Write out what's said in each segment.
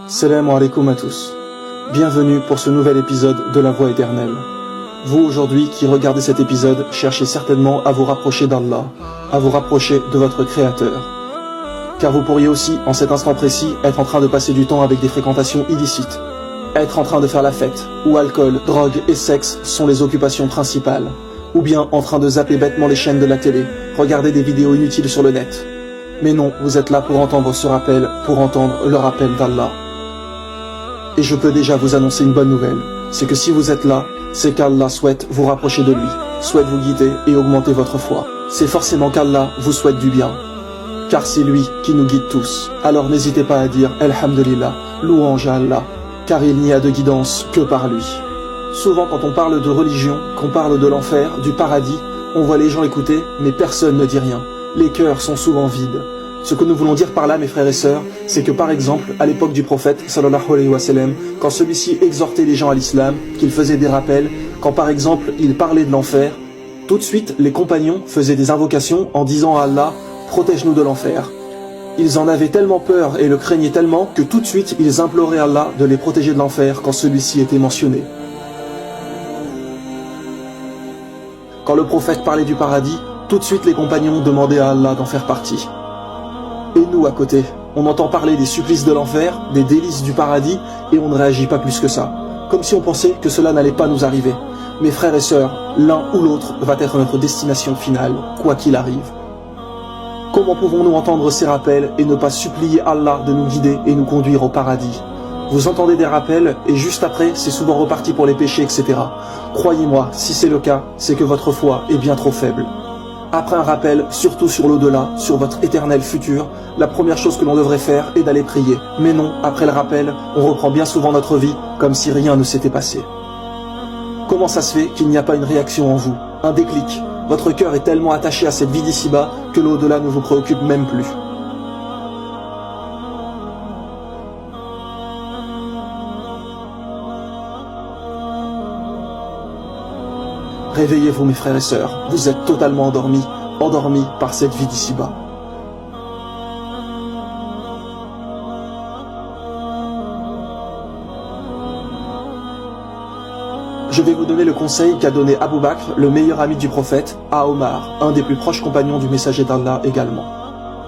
Salam alaikum à tous. Bienvenue pour ce nouvel épisode de la Voie éternelle. Vous aujourd'hui qui regardez cet épisode, cherchez certainement à vous rapprocher d'Allah, à vous rapprocher de votre Créateur. Car vous pourriez aussi, en cet instant précis, être en train de passer du temps avec des fréquentations illicites. Être en train de faire la fête, où alcool, drogue et sexe sont les occupations principales. Ou bien en train de zapper bêtement les chaînes de la télé, regarder des vidéos inutiles sur le net. Mais non, vous êtes là pour entendre ce rappel, pour entendre le rappel d'Allah. Et je peux déjà vous annoncer une bonne nouvelle, c'est que si vous êtes là, c'est qu'Allah souhaite vous rapprocher de lui, souhaite vous guider et augmenter votre foi. C'est forcément qu'Allah vous souhaite du bien, car c'est lui qui nous guide tous. Alors n'hésitez pas à dire Alhamdulillah, louange à Allah, car il n'y a de guidance que par lui. Souvent quand on parle de religion, qu'on parle de l'enfer, du paradis, on voit les gens écouter, mais personne ne dit rien. Les cœurs sont souvent vides. Ce que nous voulons dire par là, mes frères et sœurs, c'est que par exemple, à l'époque du prophète, sallallahu alayhi wa sallam, quand celui-ci exhortait les gens à l'islam, qu'il faisait des rappels, quand par exemple, il parlait de l'enfer, tout de suite, les compagnons faisaient des invocations en disant à Allah, protège-nous de l'enfer. Ils en avaient tellement peur et le craignaient tellement que tout de suite, ils imploraient Allah de les protéger de l'enfer quand celui-ci était mentionné. Quand le prophète parlait du paradis, tout de suite les compagnons demandaient à Allah d'en faire partie. Et nous, à côté, on entend parler des supplices de l'enfer, des délices du paradis, et on ne réagit pas plus que ça. Comme si on pensait que cela n'allait pas nous arriver. Mes frères et sœurs, l'un ou l'autre va être notre destination finale, quoi qu'il arrive. Comment pouvons-nous entendre ces rappels et ne pas supplier Allah de nous guider et nous conduire au paradis? Vous entendez des rappels, et juste après, c'est souvent reparti pour les péchés, etc. Croyez-moi, si c'est le cas, c'est que votre foi est bien trop faible. Après un rappel, surtout sur l'au-delà, sur votre éternel futur, la première chose que l'on devrait faire est d'aller prier. Mais non, après le rappel, on reprend bien souvent notre vie comme si rien ne s'était passé. Comment ça se fait qu'il n'y a pas une réaction en vous, un déclic? Votre cœur est tellement attaché à cette vie d'ici-bas que l'au-delà ne vous préoccupe même plus. Réveillez-vous mes frères et sœurs, vous êtes totalement endormis par cette vie d'ici-bas. Je vais vous donner le conseil qu'a donné Abu Bakr, le meilleur ami du prophète, à Omar, un des plus proches compagnons du messager d'Allah également.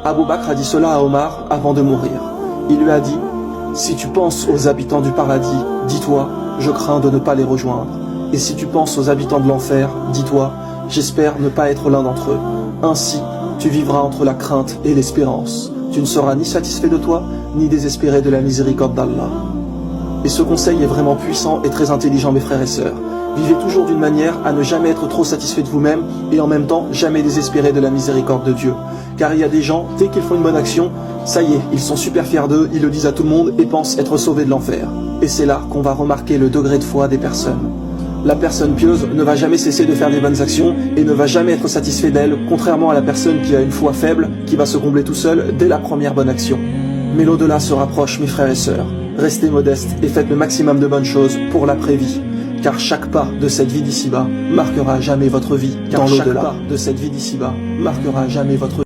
Abu Bakr a dit cela à Omar avant de mourir. Il lui a dit « Si tu penses aux habitants du paradis, dis-toi, je crains de ne pas les rejoindre. Et si tu penses aux habitants de l'enfer, dis-toi, j'espère ne pas être l'un d'entre eux. Ainsi, tu vivras entre la crainte et l'espérance. Tu ne seras ni satisfait de toi, ni désespéré de la miséricorde d'Allah. » Et ce conseil est vraiment puissant et très intelligent, mes frères et sœurs. Vivez toujours d'une manière à ne jamais être trop satisfait de vous-même et en même temps jamais désespéré de la miséricorde de Dieu. Car il y a des gens, dès qu'ils font une bonne action, ça y est, ils sont super fiers d'eux, ils le disent à tout le monde et pensent être sauvés de l'enfer. Et c'est là qu'on va remarquer le degré de foi des personnes. La personne pieuse ne va jamais cesser de faire des bonnes actions et ne va jamais être satisfait d'elles, contrairement à la personne qui a une foi faible, qui va se combler tout seul dès la première bonne action. Mais l'au-delà se rapproche, mes frères et sœurs. Restez modestes et faites le maximum de bonnes choses pour l'après-vie. Car chaque pas de cette vie d'ici-bas marquera jamais votre vie. Car chaque pas de cette vie d'ici-bas marquera jamais votre vie.